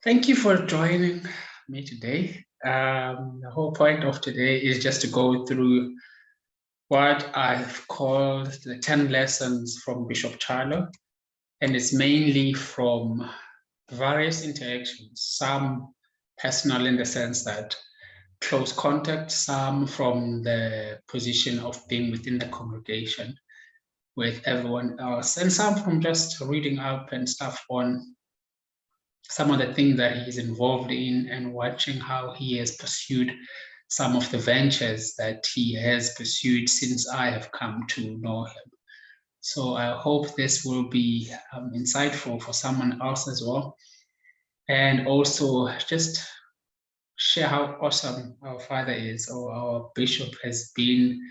Thank you for joining me today. The whole point of today is just to go through what I've called the 10 lessons from Bishop Tshalo, and it's mainly from various interactions, some personal in the sense that close contact, some from the position of being within the congregation with everyone else, and some from just reading up and stuff on some of the things that he's involved in and watching how he has pursued some of the ventures that he has pursued since I have come to know him. So I hope this will be insightful for someone else as well. And also just share how awesome our father is, or our bishop has been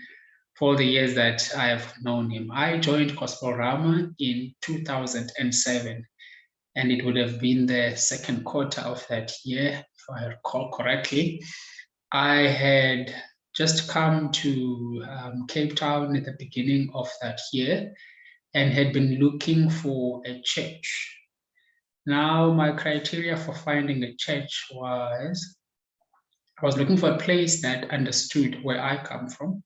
for the years that I have known him. I joined Gospel Rama in 2007. And it would have been the second quarter of that year, if I recall correctly. I had just come to Cape Town at the beginning of that year and had been looking for a church. Now, my criteria for finding a church was, I was looking for a place that understood where I come from,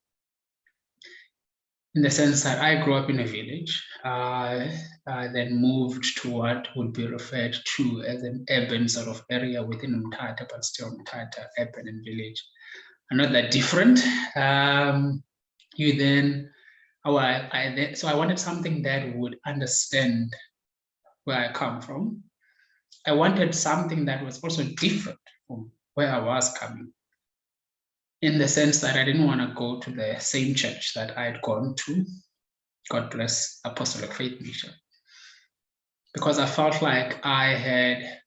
in the sense that I grew up in a village. I then moved to what would be referred to as an urban sort of area within Mthatha, but still Mthatha, urban and village are not that different. So I wanted something that would understand where I come from. I wanted something that was also different from where I was coming, in the sense that I didn't want to go to the same church that I had gone to. God bless Apostolic Faith Mission. Because I felt like I had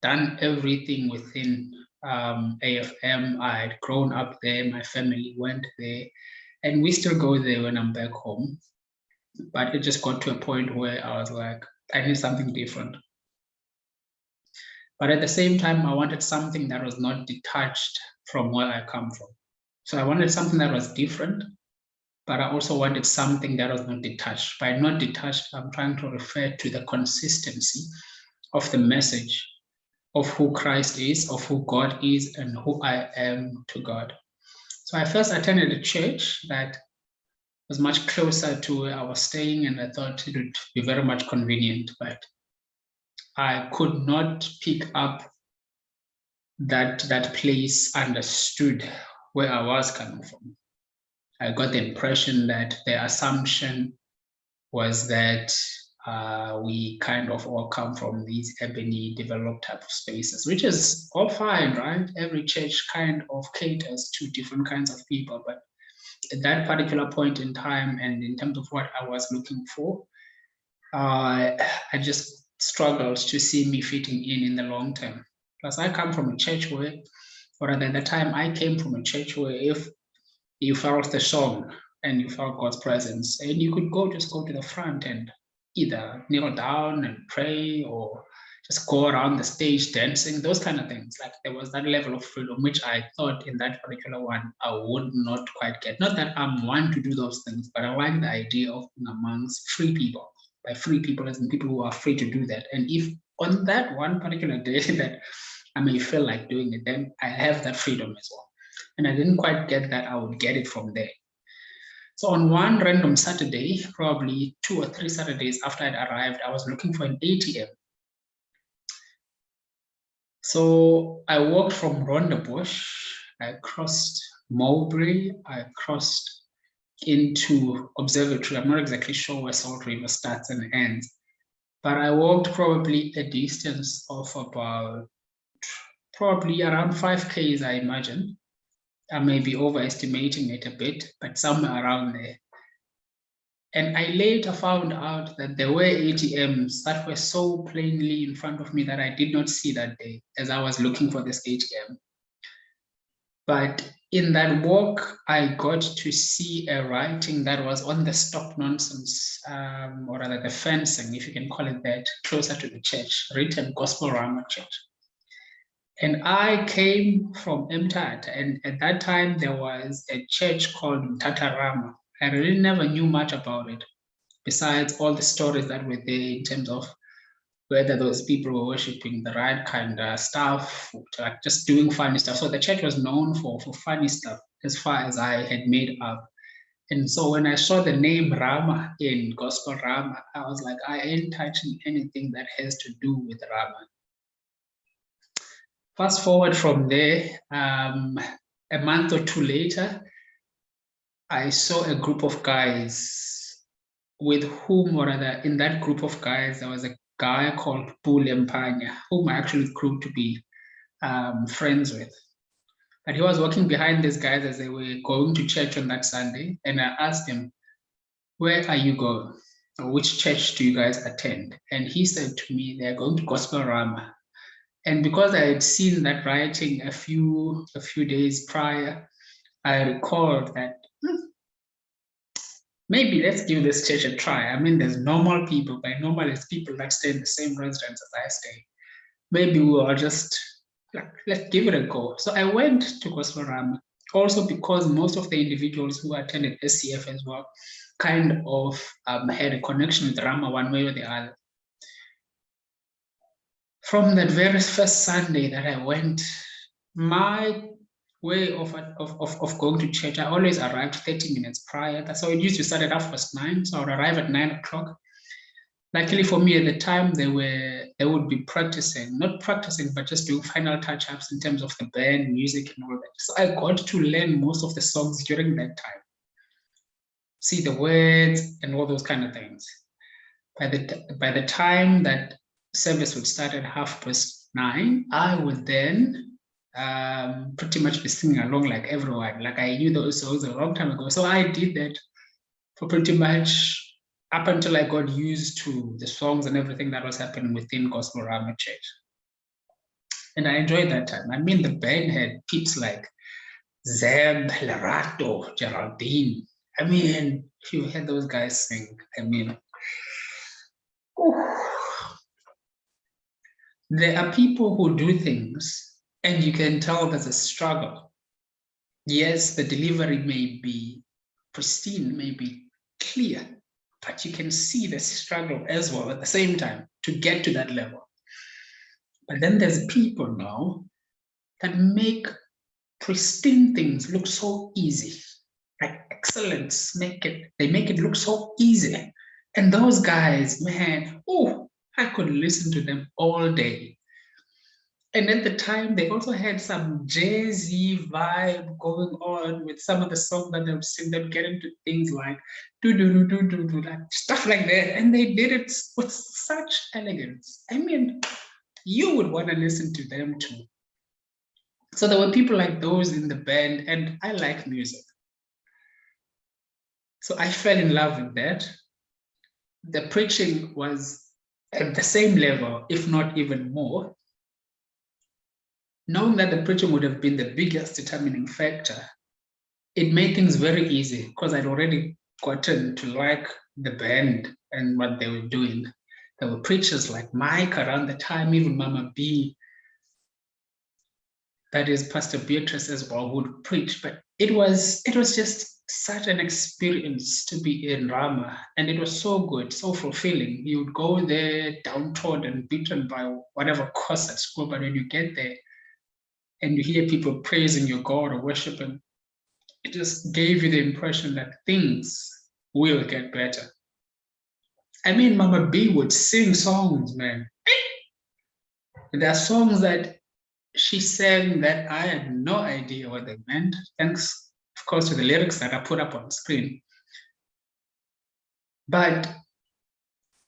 done everything within AFM. I had grown up there, my family went there, and we still go there when I'm back home. But it just got to a point where I was like, I need something different. But at the same time, I wanted something that was not detached from where I come from. So I wanted something that was different, but I also wanted something that was not detached. By not detached, I'm trying to refer to the consistency of the message of who Christ is, of who God is, and who I am to God. So I first attended a church that was much closer to where I was staying, and I thought it would be very much convenient, but I could not pick up that place understood where I was coming from. I got the impression that the assumption was that we kind of all come from these ebony developed type of spaces, which is all fine, right? Every church kind of caters to different kinds of people, but at that particular point in time, and in terms of what I was looking for, I just struggled to see me fitting in the long term. Plus, I come from a church where, or at the time, I came from a church where if you felt the song and you felt God's presence, and you could just go to the front and either kneel down and pray or just go around the stage dancing, those kind of things. Like there was that level of freedom, which I thought in that particular one, I would not quite get. Not that I'm one to do those things, but I like the idea of being amongst free people. By free people, as in people who are free to do that. And if on that one particular day that I may feel like doing it, then I have that freedom as well. And I didn't quite get that. I would get it from there. So on one random Saturday, probably 2 or 3 Saturdays after I'd arrived, I was looking for an ATM. So I walked from Rondebosch, I crossed Mowbray, I crossed into Observatory. I'm not exactly sure where Salt River starts and ends, but I walked probably a distance of about probably around 5 Ks, I imagine. I may be overestimating it a bit, but somewhere around there. And I later found out that there were ATMs that were so plainly in front of me that I did not see that day as I was looking for this ATM. But in that walk, I got to see a writing that was on the stop nonsense, or rather the fencing, if you can call it that, closer to the church, written Gospel Rama Church. And I came from Mthatha, and at that time there was a church called Mthatha Rama. I really never knew much about it, besides all the stories that were there in terms of whether those people were worshiping the right kind of stuff, like just doing funny stuff. So the church was known for funny stuff as far as I had made up. And so when I saw the name Rama in Gospel Rama, I was like, I ain't touching anything that has to do with Rama. Fast forward from there, a month or two later, I saw a group of guys with whom, or rather, in that group of guys, there was a guy called Pule Mpanya, whom I actually grew to be friends with. But he was walking behind these guys as they were going to church on that Sunday, and I asked him, where are you going? Or which church do you guys attend? And he said to me, they're going to Gospel Rama. And because I had seen that writing a few days prior, I recalled that maybe let's give this church a try. I mean, there's normal people. By normal, it's people that stay in the same residence as I stay. Maybe we'll just, like, let's give it a go. So I went to Gospel Rama, also because most of the individuals who attended SCF as well kind of had a connection with Rama one way or the other. From that very first Sunday that I went, my way of going to church, I always arrived 30 minutes prior. That's how it used to start at 9:30, so I would arrive at 9 o'clock. Luckily for me at the time, they would be practicing, not practicing, but just doing final touch-ups in terms of the band, music, and all that. So I got to learn most of the songs during that time, see the words and all those kind of things. By the time that service would start at 9:30, I would then pretty much be singing along like everyone. Like I knew those songs a long time ago. So I did that for pretty much up until I got used to the songs and everything that was happening within Gospel Rama Church. And I enjoyed that time. I mean, the band had peeps like Zeb, Lerato, Geraldine. I mean, if you heard those guys sing, I mean, there are people who do things and you can tell there's a struggle. Yes, the delivery may be pristine, may be clear, but you can see the struggle as well at the same time to get to that level. But then there's people now that make pristine things look so easy, like excellence, they make it look so easy. And those guys, man, oh, I could listen to them all day. And at the time, they also had some jazzy vibe going on with some of the songs that they would sing. They'd get into things like do, like stuff like that. And they did it with such elegance. I mean, you would want to listen to them too. So there were people like those in the band, and I like music. So I fell in love with that. The preaching was at the same level, if not even more. Knowing that the preaching would have been the biggest determining factor, it made things very easy because I'd already gotten to like the band and what they were doing. There were preachers like Mike around the time, even Mama B, that is Pastor Beatrice as well, would preach. But it was just such an experience to be in Rama, and it was so good, so fulfilling. You would go there downtrodden, beaten by whatever course at school, but when you get there and you hear people praising your God or worshiping, it just gave you the impression that things will get better. I mean, Mama B would sing songs, man. There are songs that she sang that I had no idea what they meant, thanks, of course, to the lyrics that I put up on the screen. But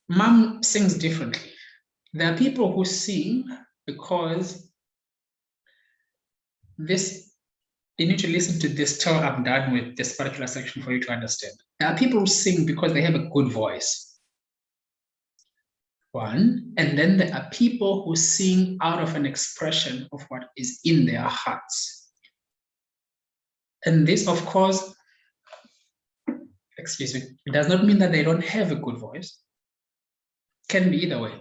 Mom sings differently. There are people who sing because you need to listen to this till I'm done with this particular section for you to understand. There are people who sing because they have a good voice. One, and then there are people who sing out of an expression of what is in their hearts. And this, of course, excuse me, it does not mean that they don't have a good voice. Can be either way.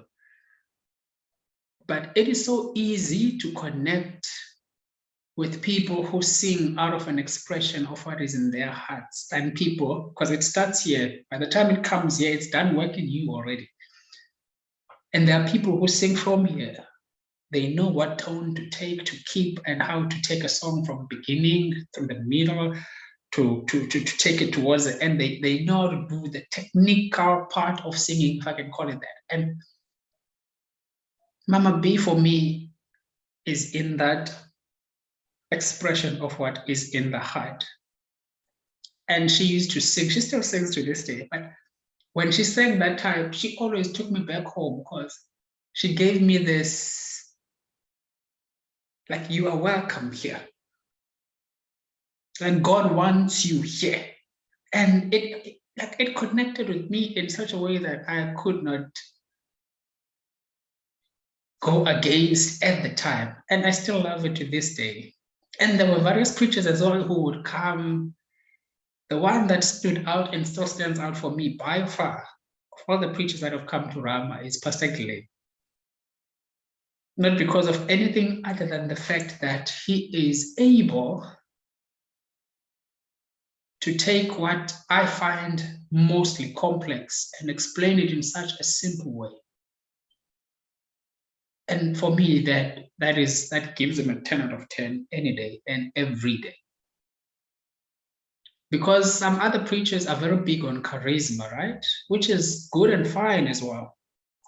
But it is so easy to connect with people who sing out of an expression of what is in their hearts, and people, because it starts here, by the time it comes here, it's done working you already. And there are people who sing from here. They know what tone to take, to keep, and how to take a song from beginning through the middle to take it towards the end. They know how to do the technical part of singing, if I can call it that. And Mama B for me is in that expression of what is in the heart. And she used to sing, she still sings to this day, but when she sang that time, she always took me back home because she gave me this, like, you are welcome here. And God wants you here. And it connected with me in such a way that I could not go against at the time. And I still love it to this day. And there were various preachers as well who would come. The one that stood out and still stands out for me by far, of all the preachers that have come to Rama, is Pastor Gile. Not because of anything other than the fact that he is able to take what I find mostly complex and explain it in such a simple way. And for me, that gives him a 10 out of 10 any day and every day. Because some other preachers are very big on charisma, right? Which is good and fine as well.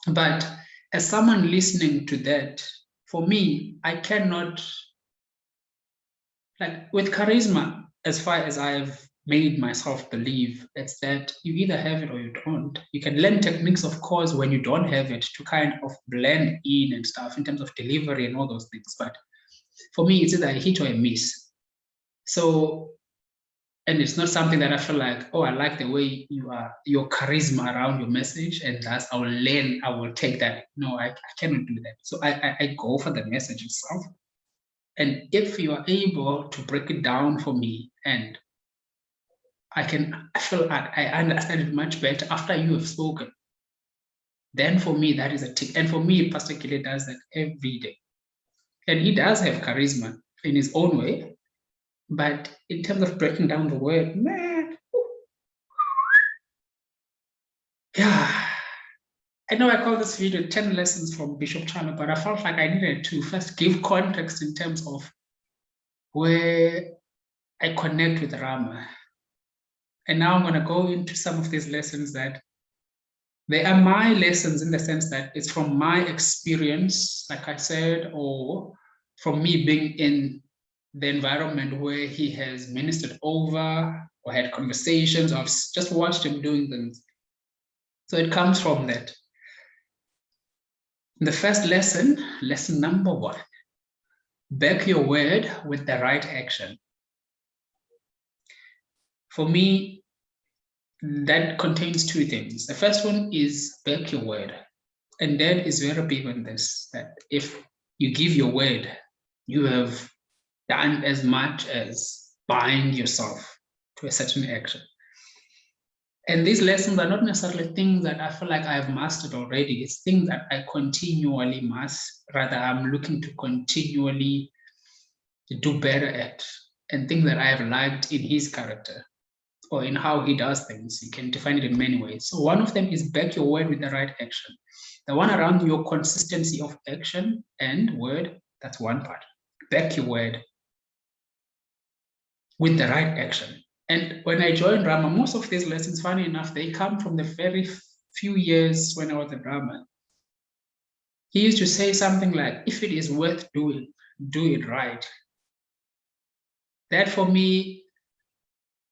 But as someone listening to that, for me, I cannot, like, with charisma, as far as I've made myself believe, it's that you either have it or you don't. You can learn techniques, of course, when you don't have it, to kind of blend in and stuff in terms of delivery and all those things. But for me, it's either a hit or a miss. So, and it's not something that I feel like, oh, I like the way you are, your charisma around your message, and thus I will learn, I will take that. No, I cannot do that. So I go for the message itself. And if you are able to break it down for me, and I feel like I understand it much better after you have spoken, then for me, that is a tick. And for me, Pastor Kile does that every day. And he does have charisma in his own way. But in terms of breaking down the word, man, yeah. I know I call this video 10 lessons from Bishop Tshalo, but I felt like I needed to first give context in terms of where I connect with Rama. And now I'm going to go into some of these lessons that they are my lessons, in the sense that it's from my experience, like I said, or from me being in the environment where he has ministered over or had conversations, or I've just watched him doing things. So it comes from that. The first lesson, lesson number 1, back your word with the right action. For me, that contains 2 things. The first one is back your word. And Dad is very big on this, that if you give your word, you have done as much as bind yourself to a certain action. And these lessons are not necessarily things that I feel like I've mastered already. It's things that I continually must, rather I'm looking to continually do better at, and things that I have liked in his character or in how he does things. You can define it in many ways. So one of them is back your word with the right action. The one around your consistency of action and word, that's one part. Back your word with the right action. And when I joined Rama, most of these lessons, funny enough, they come from the very few years when I was at Rama. He used to say something like, if it is worth doing, do it right. That for me,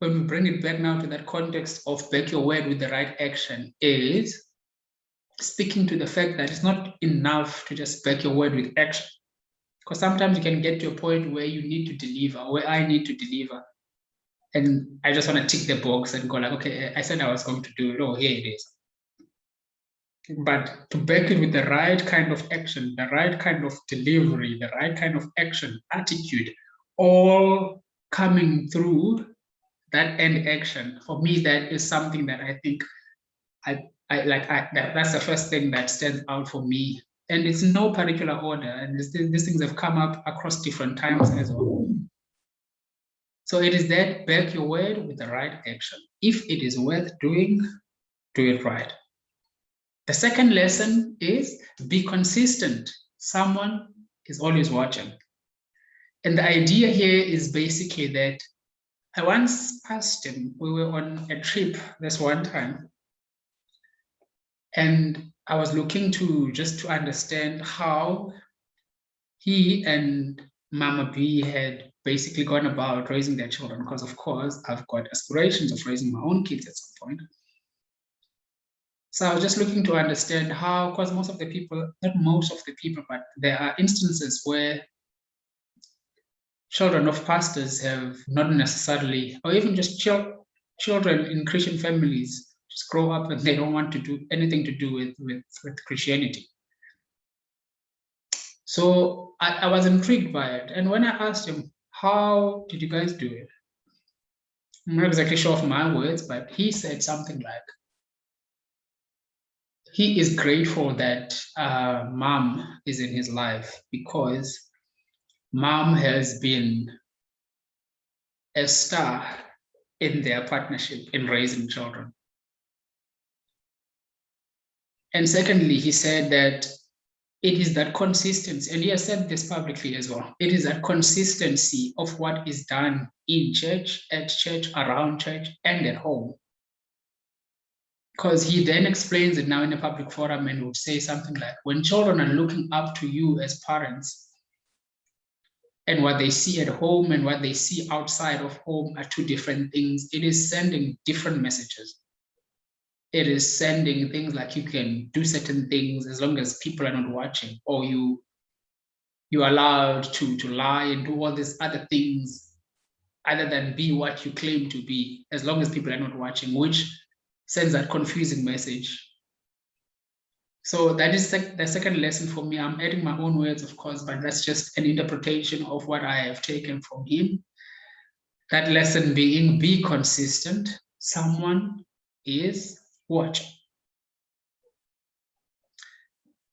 when we bring it back now to that context of back your word with the right action, is speaking to the fact that it's not enough to just back your word with action. Because sometimes you can get to a point where you need to deliver, where I need to deliver. And I just want to tick the box and go like, okay, I said I was going to do it. Oh, here it is. But to back it with the right kind of action, the right kind of delivery, the right kind of action, attitude, all coming through that end action, for me, that is something that I think that's the first thing that stands out for me. And it's no particular order. And these things have come up across different times as well. So it is that back your word with the right action. If it is worth doing, do it right. The second lesson is be consistent. Someone is always watching. And the idea here is basically that I once asked him, we were on a trip this one time, and I was looking to just to understand how he and Mama B had basically gone about raising their children, because of course I've got aspirations of raising my own kids at some point. So I was just looking to understand how, because most of the people, not most of the people, but there are instances where children of pastors have not necessarily, or even just children in Christian families just grow up and they don't want to do anything to do with Christianity. So I was intrigued by it. And when I asked him, how did you guys do it? I'm not exactly sure of my words, but he said something like, he is grateful that mom is in his life because mom has been a star in their partnership in raising children. And secondly, he said that it is that consistency, and he has said this publicly as well, it is that consistency of what is done in church, at church, around church, and at home. Because he then explains it now in a public forum and would say something like, when children are looking up to you as parents, and what they see at home and what they see outside of home are two different things. It is sending different messages. It is sending things like you can do certain things as long as people are not watching, or you're allowed to lie and do all these other things other than be what you claim to be, as long as people are not watching, which sends that confusing message. So that is the second lesson for me. I'm adding my own words, of course, but that's just an interpretation of what I have taken from him. That lesson being, be consistent. Someone is watching.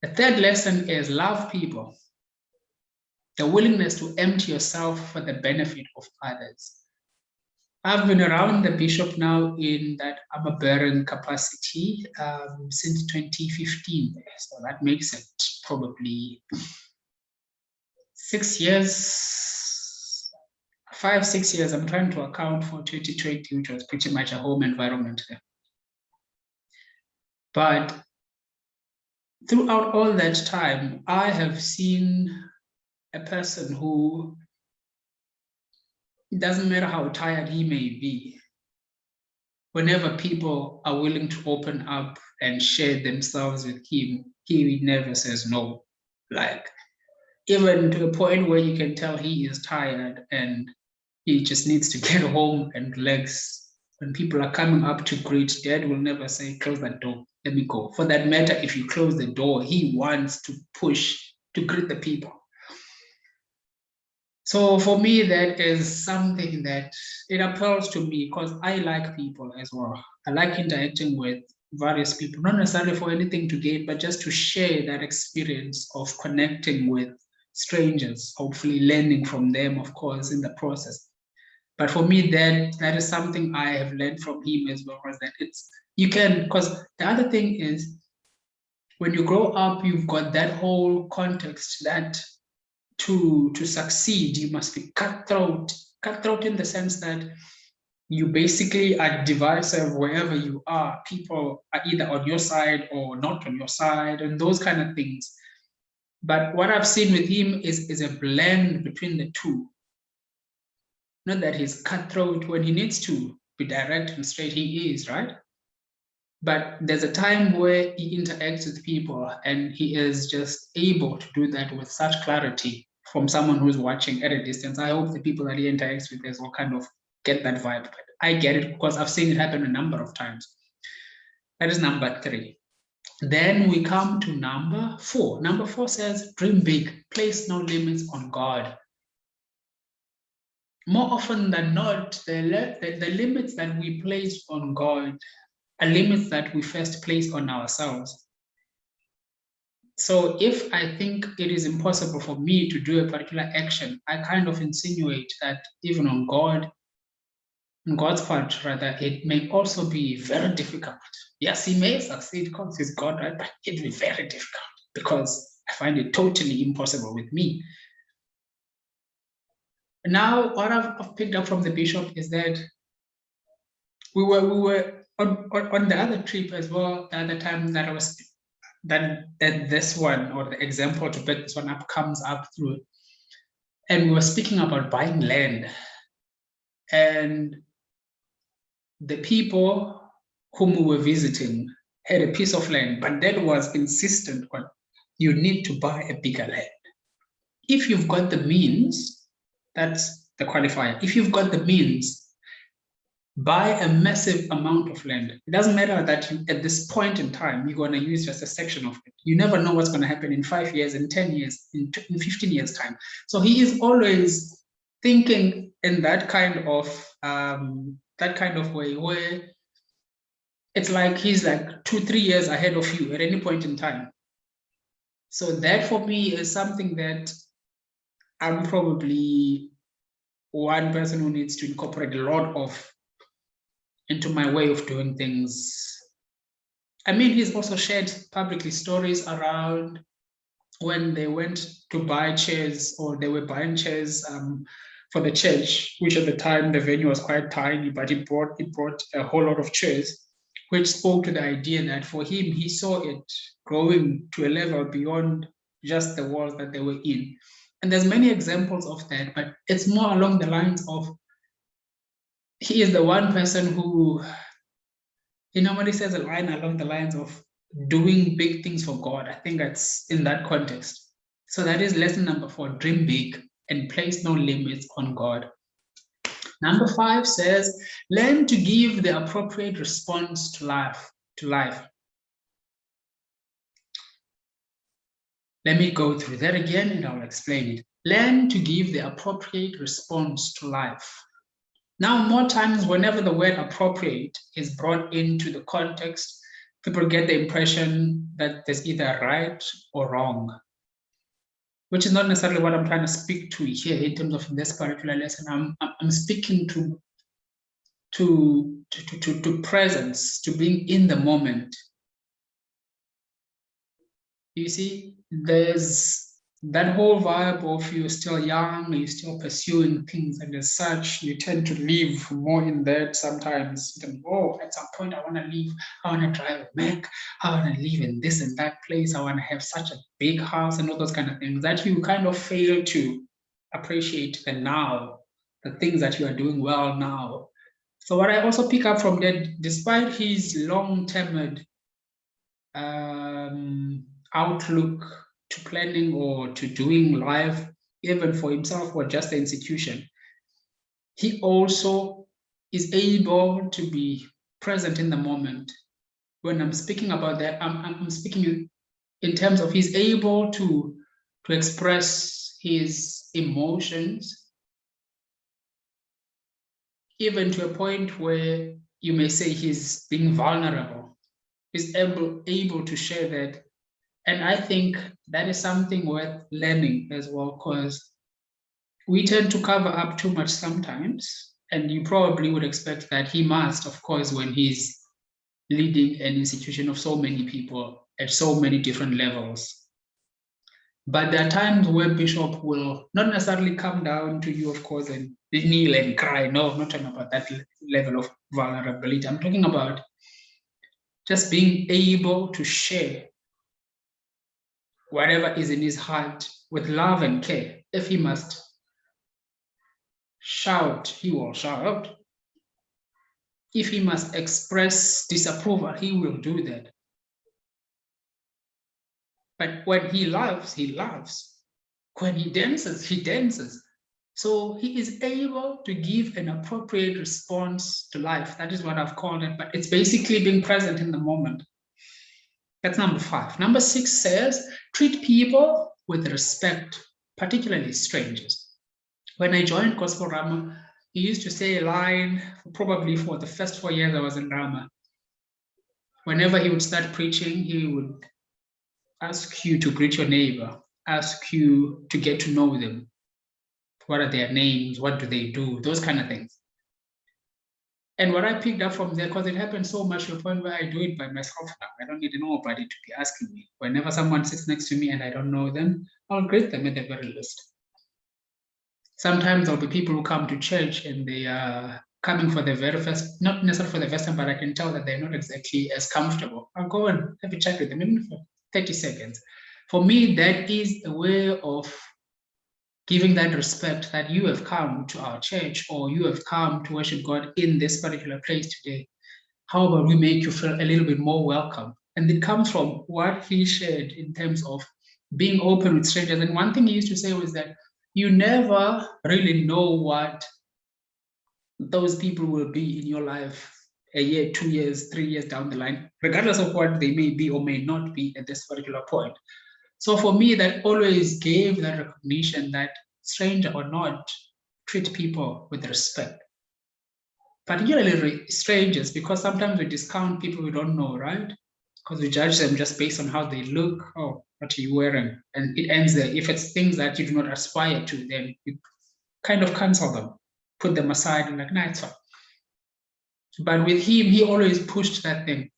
The third lesson is love people. The willingness to empty yourself for the benefit of others. I've been around the bishop now in that armor bearing capacity since 2015. So that makes it probably 6 years, 5-6 years. I'm trying to account for 2020, which was pretty much a home environment there. But throughout all that time, I have seen a person who, it doesn't matter how tired he may be, whenever people are willing to open up and share themselves with him, he never says no. Like, even to a point where you can tell he is tired and he just needs to get home and relax. When people are coming up to greet, Dad will never say, close that door, let me go. For that matter, if you close the door, he wants to push to greet the people. So for me, that is something that it appeals to me because I like people as well. I like interacting with various people, not necessarily for anything to gain, but just to share that experience of connecting with strangers, hopefully learning from them, of course, in the process. But for me, that is something I have learned from him as well, was that it's, you can, because the other thing is, when you grow up, you've got that whole context that to succeed, you must be cutthroat in the sense that you basically are divisive wherever you are. People are either on your side or not on your side, and those kind of things. But what I've seen with him is a blend between the two. Not that he's cutthroat. When he needs to be direct and straight, he is, right? But there's a time where he interacts with people and he is just able to do that with such clarity from someone who's watching at a distance. I hope the people that he interacts with as well kind of get that vibe. But I get it because I've seen it happen a number of times. That is number 3. Then we come to number 4. Number 4 says, dream big, place no limits on God. More often than not, the limits that we place on God are limits that we first place on ourselves. So if I think it is impossible for me to do a particular action, I kind of insinuate that even on God, on God's part, rather, it may also be very difficult. Yes, he may succeed because he's God, right? But it'll be very difficult because I find it totally impossible with me. Now, what I've picked up from the bishop is that we were on the other trip as well, the other time that I was that this one, or the example to pick this one up, comes up through. And we were speaking about buying land. And the people whom we were visiting had a piece of land, but that was insistent on you need to buy a bigger land. If you've got the means, that's the qualifier. If you've got the means, buy a massive amount of land. It doesn't matter that you, at this point in time, you're going to use just a section of it. You never know what's going to happen in 5 years, in 10 years, in 15 years' time. So he is always thinking in that kind of way, where it's like he's like 2-3 years ahead of you at any point in time. So that for me is something that I'm probably one person who needs to incorporate a lot of into my way of doing things. I mean, he's also shared publicly stories around when they went to buy chairs, or they were buying chairs for the church, which at the time the venue was quite tiny, but he brought a whole lot of chairs, which spoke to the idea that for him, he saw it growing to a level beyond just the walls that they were in. And there's many examples of that, but it's more along the lines of, he is the one person who, he normally says a line along the lines of doing big things for God. I think that's in that context. So that is lesson number 4, dream big and place no limits on God. Number 5 says, learn to give the appropriate response to life. Let me go through that again and I'll explain it. Learn to give the appropriate response to life. Now, more times, whenever the word appropriate is brought into the context, people get the impression that there's either right or wrong, which is not necessarily what I'm trying to speak to here in terms of this particular lesson. I'm speaking to presence, to being in the moment. You see, there's that whole vibe of you're still young, you're still pursuing things, and as such, you tend to live more in that sometimes. Oh, at some point I want to live, I want to drive a Mac, I want to live in this and that place, I want to have such a big house and all those kind of things, that you kind of fail to appreciate the now, the things that you are doing well now. So what I also pick up from that, despite his long-term outlook to planning or to doing life, even for himself or just the institution, he also is able to be present in the moment. When I'm speaking about that, I'm speaking in terms of he's able to express his emotions, even to a point where you may say he's being vulnerable. He's able to share that. And I think that is something worth learning as well, because we tend to cover up too much sometimes. And you probably would expect that he must, of course, when he's leading an institution of so many people at so many different levels. But there are times where Bishop will not necessarily come down to you, of course, and kneel and cry. No, I'm not talking about that level of vulnerability. I'm talking about just being able to share whatever is in his heart with love and care. If he must shout, he will shout. If he must express disapproval, he will do that. But when he loves, he loves. When he dances, he dances. So he is able to give an appropriate response to life. That is what I've called it, but it's basically being present in the moment. That's number 5. Number 6 says, treat people with respect, particularly strangers. When I joined Gospel Rama, he used to say a line, probably for the first 4 years I was in Rama. Whenever he would start preaching, he would ask you to greet your neighbor, ask you to get to know them. What are their names? What do they do? Those kind of things. And what I picked up from there, because it happened so much to the point where I do it by myself now. I don't need nobody to be asking me. Whenever someone sits next to me and I don't know them, I'll greet them at the very least. Sometimes there'll be people who come to church and they are coming for the very first, not necessarily for the first time, but I can tell that they're not exactly as comfortable. I'll go and have a chat with them, even for 30 seconds. For me, that is a way of giving that respect that you have come to our church or you have come to worship God in this particular place today. How about we make you feel a little bit more welcome? And it comes from what he shared in terms of being open with strangers. And one thing he used to say was that you never really know what those people will be in your life a year, 2 years, 3 years down the line, regardless of what they may be or may not be at this particular point. So for me, that always gave that recognition that stranger or not, treat people with respect. Particularly strangers, because sometimes we discount people we don't know, right? Because we judge them just based on how they look. Oh, what are you wearing? And it ends there. If it's things that you do not aspire to, then you kind of cancel them, put them aside and like, nah, it's fine. But with him, he always pushed that thing.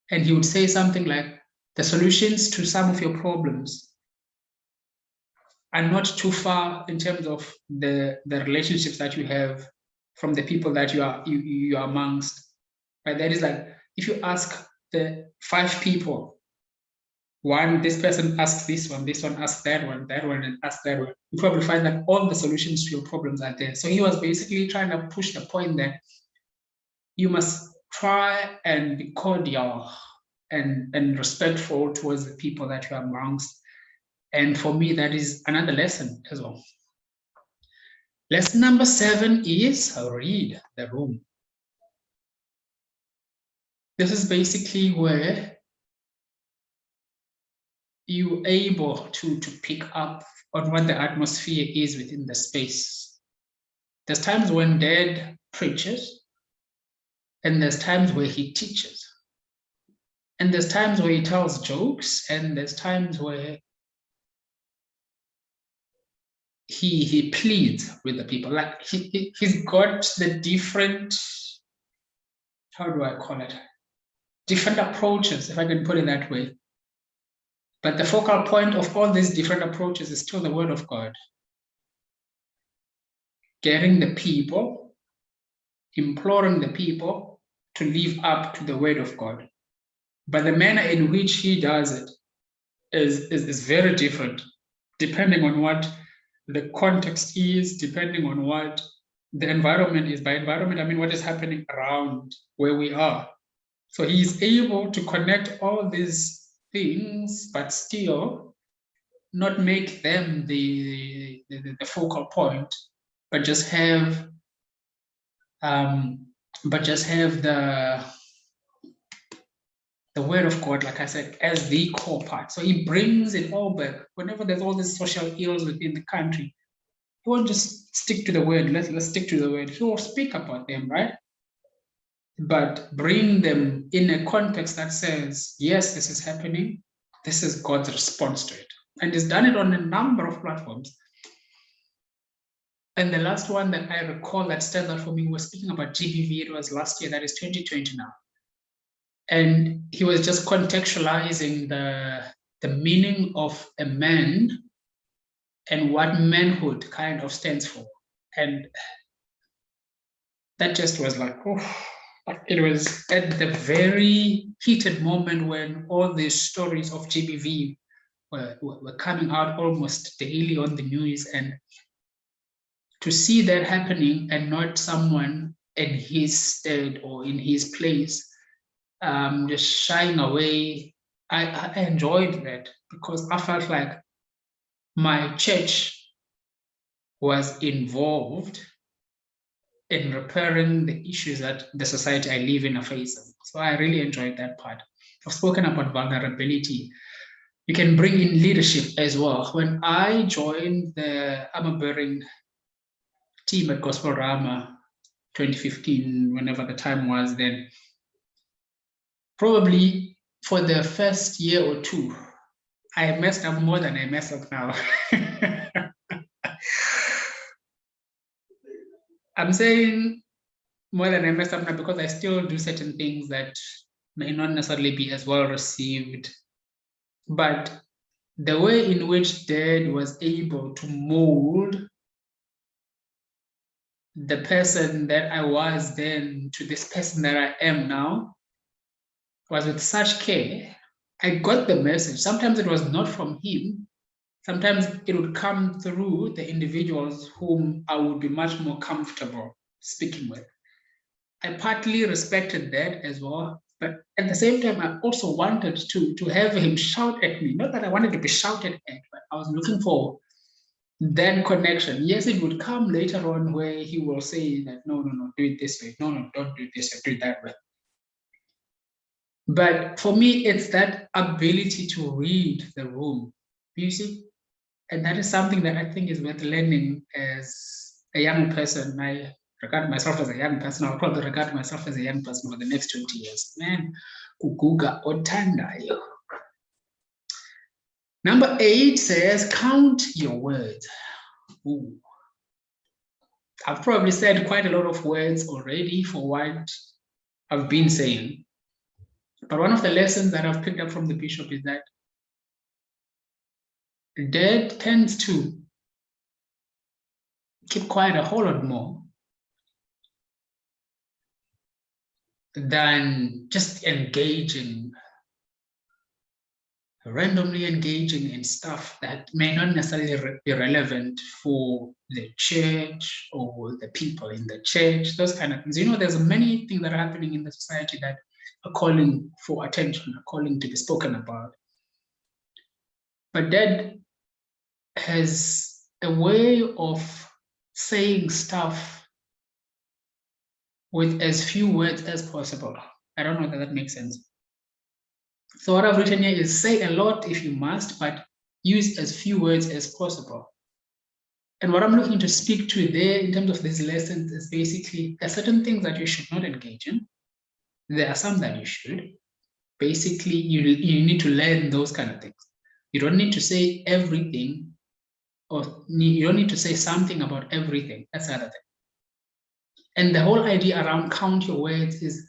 And he would say something like, the solutions to some of your problems are not too far in terms of the relationships that you have from the people that you are amongst. Right? That is like, if you ask the 5 people, this person asks this one asks that one, and asks that one, you probably find that all the solutions to your problems are there. So he was basically trying to push the point that you must try and be cordial and respectful towards the people that you are amongst. And for me, that is another lesson as well. Lesson number 7 is read the room. This is basically where you're able to pick up on what the atmosphere is within the space. There's times when Dad preaches, and there's times where he teaches. And there's times where he tells jokes, and there's times where he pleads with the people. Like he's got the different, how do I call it? Different approaches, if I can put it that way. But the focal point of all these different approaches is still the word of God. Getting the people, imploring the people to live up to the word of God. But the manner in which he does it is very different, depending on what the context is, depending on what the environment is. By environment, I mean what is happening around where we are. So he's able to connect all these things, but still not make them the focal point, but just have the word of God, like I said, as the core part. So he brings it all back. Whenever there's all these social ills within the country, he won't just stick to the word. Let's stick to the word. He will speak about them, right? But bring them in a context that says, yes, this is happening. This is God's response to it. And he's done it on a number of platforms. And the last one that I recall that stands out for me was speaking about GBV. It was last year, that is 2020 now. And he was just contextualizing the meaning of a man and what manhood kind of stands for. And that just was like, oh, it was at the very heated moment when all these stories of GBV were coming out almost daily on the news. And to see that happening and not someone in his stead or in his place just shying away, I enjoyed that because I felt like my church was involved in repairing the issues that the society I live in are facing. So I really enjoyed that part. I've spoken about vulnerability. You can bring in leadership as well. When I joined the armor bearing team at Gospel Rama 2015, whenever the time was then, probably for the first year or two, I messed up more than I mess up now. I'm saying more than I mess up now, because I still do certain things that may not necessarily be as well received. But the way in which Dad was able to mold the person that I was then to this person that I am now was with such care. I got the message. Sometimes it was not from him. Sometimes it would come through the individuals whom I would be much more comfortable speaking with. I partly respected that as well, but at the same time, I also wanted to have him shout at me. Not that I wanted to be shouted at, but I was looking for that connection. Yes, it would come later on where he will say that, no, do it this way. No, don't do it this way, do it that way. But for me, it's that ability to read the room, you see? And that is something that I think is worth learning as a young person. I regard myself as a young person. I'll probably regard myself as a young person for the next 20 years. Man, kuguga otandayo. Number 8 says, count your words. Ooh. I've probably said quite a lot of words already for what I've been saying. But one of the lessons that I've picked up from the bishop is that Dad tends to keep quiet a whole lot more than just randomly engaging in stuff that may not necessarily be relevant for the church or the people in the church, those kind of things. You know, there's many things that are happening in the society that are calling for attention, are calling to be spoken about. But Dad has a way of saying stuff with as few words as possible. I don't know if that makes sense. So what I've written here is say a lot if you must, but use as few words as possible. And what I'm looking to speak to there in terms of these lessons is basically there are certain things that you should not engage in. There are some that you should. Basically, you need to learn those kind of things. You don't need to say everything, or you don't need to say something about everything. That's the other thing. And the whole idea around count your words is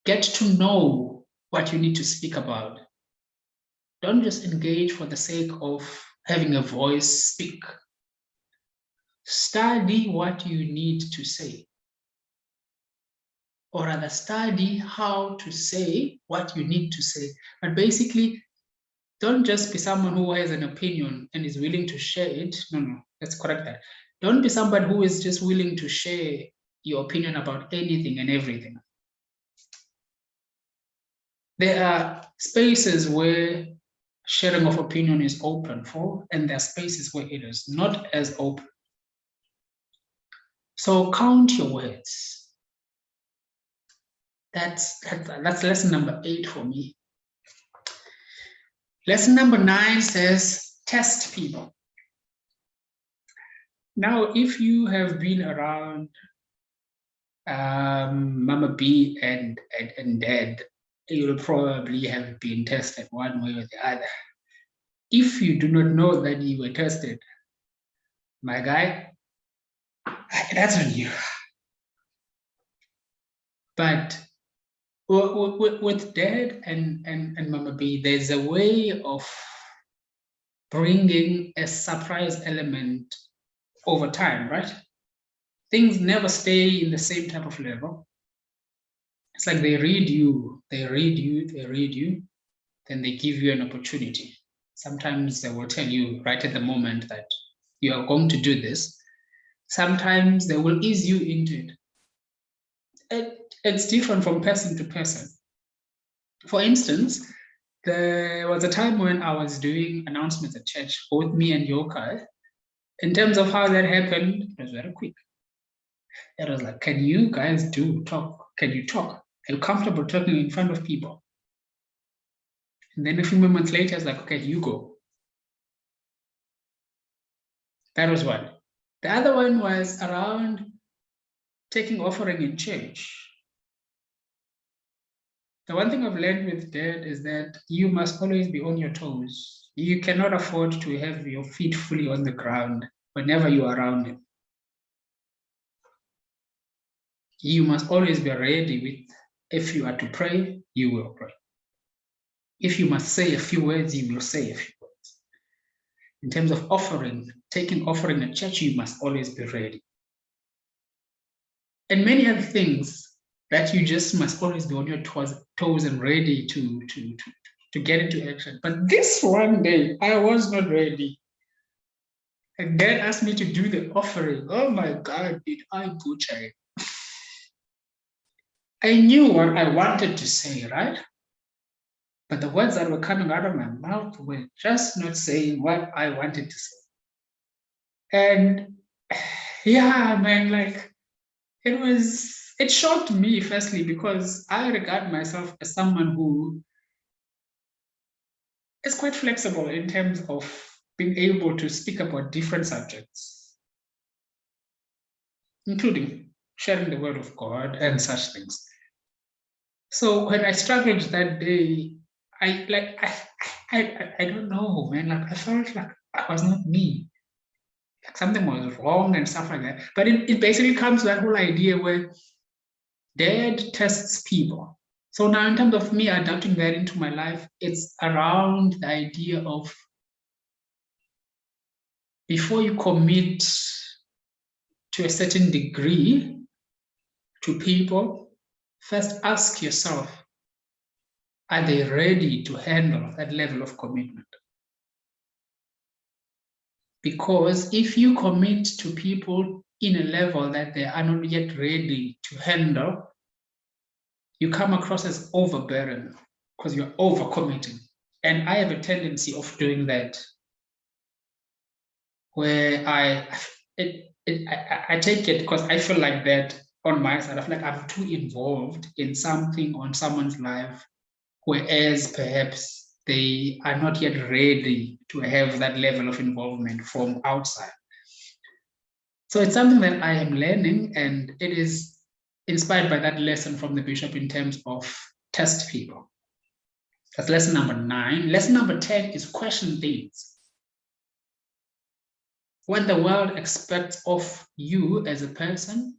get to know what you need to speak about. Don't just engage for the sake of having a voice speak. Study what you need to say. Or rather, study how to say what you need to say. But basically, don't just be someone who has an opinion and is willing to share it. No, let's correct that. Don't be somebody who is just willing to share your opinion about anything and everything. There are spaces where sharing of opinion is open for, and there are spaces where it is not as open. So count your words. That's lesson number 8 for me. Lesson number 9 says test people. Now, if you have been around Mama B and Dad, you'll probably have been tested one way or the other. If you do not know that you were tested, my guy, that's on you. But with Dad and Mama B, there's a way of bringing a surprise element over time, right? Things never stay in the same type of level. It's like they read you, then they give you an opportunity. Sometimes they will tell you right at the moment that you are going to do this. Sometimes they will ease you into it. It's different from person to person. For instance, there was a time when I was doing announcements at church, both me and Yokai. In terms of how that happened, it was very quick. It was like, can you guys talk? Can you talk? Are you comfortable talking in front of people? And then a few moments later, it's like, okay, you go. That was one. The other one was around taking offering in church. The one thing I've learned with Dad is that you must always be on your toes. You cannot afford to have your feet fully on the ground whenever you are around him. You must always be ready with, if you are to pray, you will pray. If you must say a few words, you will say a few words. In terms of offering, taking offering at church, you must always be ready. And many other things that you just must always be on your toes and ready to get into action. But this one day, I was not ready. And Dad asked me to do the offering. Oh my God, did I butcher it? I knew what I wanted to say, right? But the words that were coming out of my mouth were just not saying what I wanted to say. And yeah, man, like it shocked me, firstly, because I regard myself as someone who is quite flexible in terms of being able to speak about different subjects, including sharing the word of God and such things. So when I struggled that day, I don't know, man. Like I felt like I was not me. Like something was wrong and stuff like that. But it basically comes to that whole idea where Dad tests people. So now in terms of me adapting that into my life, it's around the idea of before you commit to a certain degree to people, first ask yourself, are they ready to handle that level of commitment? Because if you commit to people in a level that they are not yet ready to handle, you come across as overbearing because you're overcommitting. And I have a tendency of doing that, where I take it because I feel like that on my side. I feel like I'm too involved in something on someone's life, whereas perhaps they are not yet ready to have that level of involvement from outside. So it's something that I am learning, and it is inspired by that lesson from the bishop in terms of test people. That's lesson number 9. Lesson number 10 is question things. What the world expects of you as a person,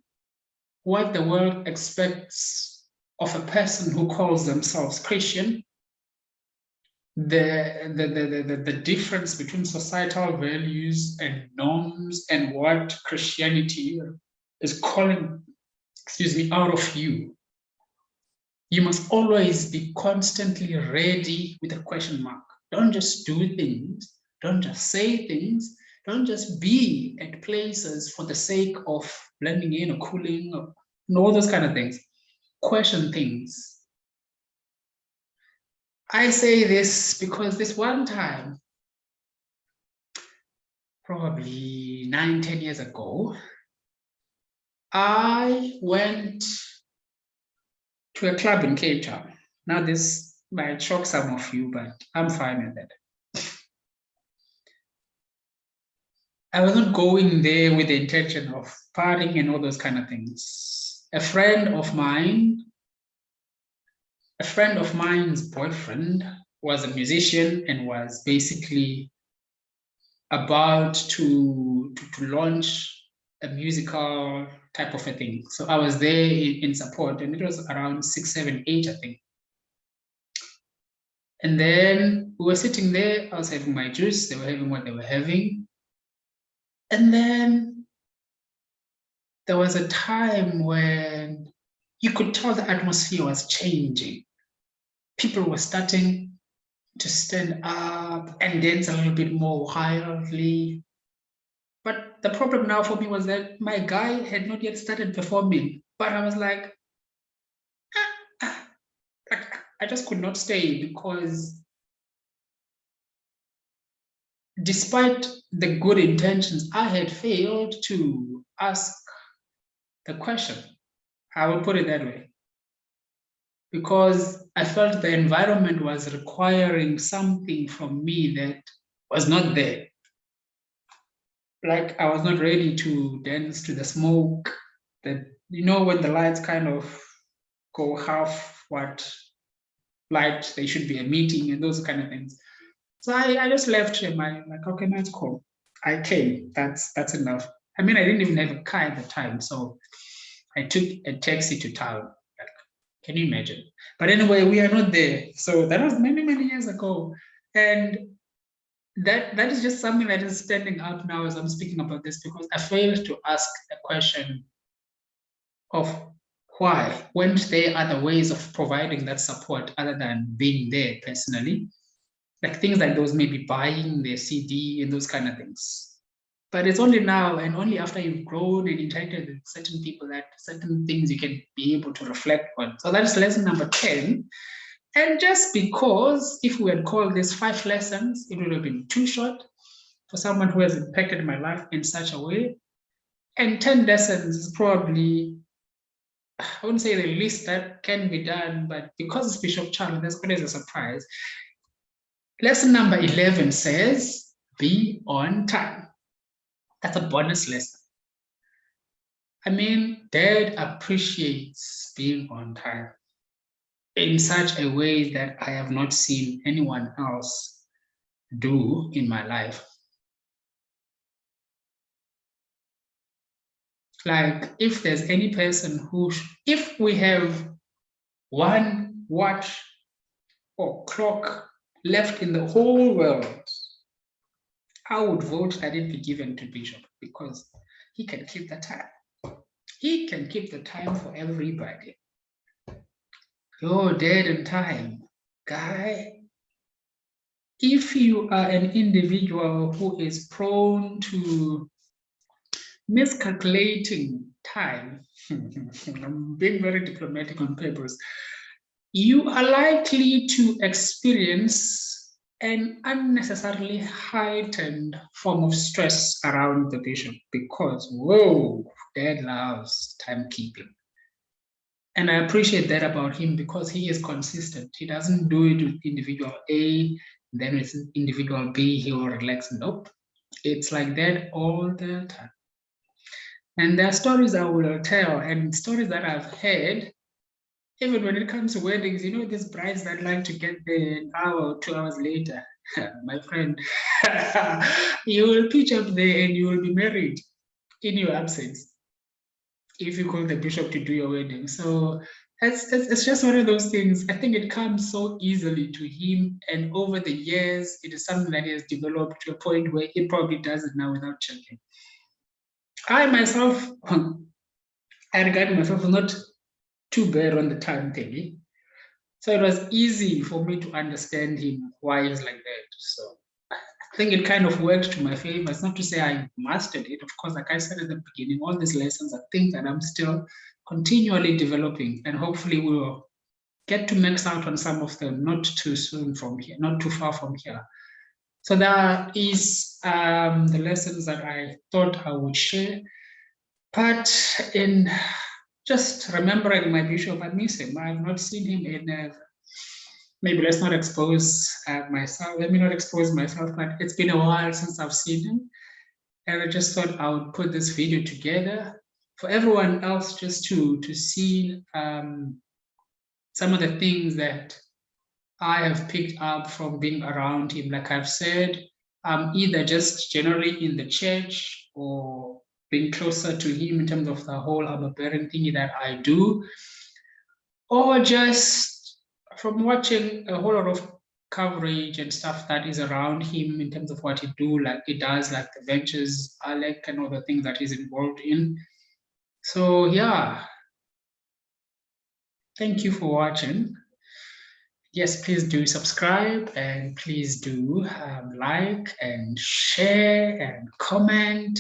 what the world expects of a person who calls themselves Christian, the difference between societal values and norms and what Christianity is calling, out of you. You must always be constantly ready with a question mark. Don't just do things, don't just say things, don't just be at places for the sake of blending in or cooling or all those kind of things. Question things. I say this because this one time, probably 9-10 years ago, I went to a club in Cape Town. Now this might shock some of you, but I'm fine with it. I wasn't going there with the intention of partying and all those kind of things. A friend of mine's boyfriend was a musician and was basically about to launch a musical type of a thing. So I was there in support, and it was around 6, 7, 8, I think. And then we were sitting there, I was having my juice, they were having what they were having. And then there was a time when you could tell the atmosphere was changing. People were starting to stand up and dance a little bit more wildly. But the problem now for me was that my guy had not yet started performing. But I was like, I just could not stay, because despite the good intentions, I had failed to ask the question. I will put it that way. Because I felt the environment was requiring something from me that was not there. Like I was not ready to dance to the smoke, that, when the lights kind of go half what light they should be emitting and those kind of things. So I just left him. Like, okay, that's cool. I came. That's enough. I mean, I didn't even have a car at the time, so I took a taxi to town. Like, can you imagine? But anyway, we are not there. So that was many, many years ago. And that is just something that is standing out now as I'm speaking about this, because I failed to ask a question of why, when there are other ways of providing that support other than being there personally, like things like those, maybe buying the CD and those kind of things. But it's only now and only after you've grown and interacted with certain people that certain things you can be able to reflect on. So that's lesson number 10. And just because if we had called this 5 lessons, it would have been too short for someone who has impacted my life in such a way. And 10 lessons is probably, I wouldn't say the least that can be done, but because it's Bishop Tshalo, there's always a surprise. Lesson number 11 says, be on time. That's a bonus lesson. I mean, Dad appreciates being on time in such a way that I have not seen anyone else do in my life. Like, if there's any person who, if we have one watch or clock left in the whole world, I would vote that it be given to Bishop, because he can keep the time. He can keep the time for everybody. Your dad and time, guy. If you are an individual who is prone to miscalculating time, I'm being very diplomatic on purpose, you are likely to experience an unnecessarily heightened form of stress around the bishop, because, whoa, Dad loves timekeeping. And I appreciate that about him, because he is consistent. He doesn't do it with individual A, then with individual B, he will relax. Nope. It's like that all the time. And there are stories I will tell, and stories that I've heard, even when it comes to weddings, you know, these brides that like to get there an hour or 2 hours later. My friend, you will pitch up there and you will be married in your absence if you call the bishop to do your wedding. So it's just one of those things. I think it comes so easily to him, and over the years, it is something that he has developed to a point where he probably does it now without checking. I myself, I regard myself as not too bad on the time thingy. So it was easy for me to understand him, why he's like that. So I think it kind of worked to my favor. It's not to say I mastered it. Of course, like I said at the beginning, all these lessons are things that I'm still continually developing, and hopefully we will get to max out on some of them not too soon from here, not too far from here. So that is the lessons that I thought I would share. But in just remembering my bishop, I miss him. I have not seen him in maybe let's not expose myself. Let me not expose myself, but it's been a while since I've seen him. And I just thought I would put this video together for everyone else, just to see some of the things that I have picked up from being around him. Like I've said, either just generally in the church or being closer to him in terms of the whole overbearing thing that I do, or just from watching a whole lot of coverage and stuff that is around him in terms of what he does, like the ventures, Alec, and all the things that he's involved in. So yeah, thank you for watching. Yes, please do subscribe, and please do like and share and comment.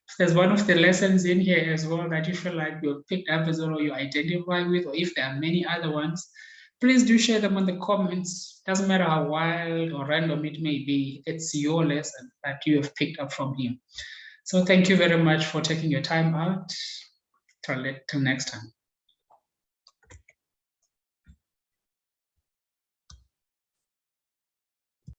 If there's one of the lessons in here as well that you feel like you've picked up as well, or you identify with, or if there are many other ones, please do share them on the comments. Doesn't matter how wild or random it may be, it's your lesson that you have picked up from him. So thank you very much for taking your time out. Till next time.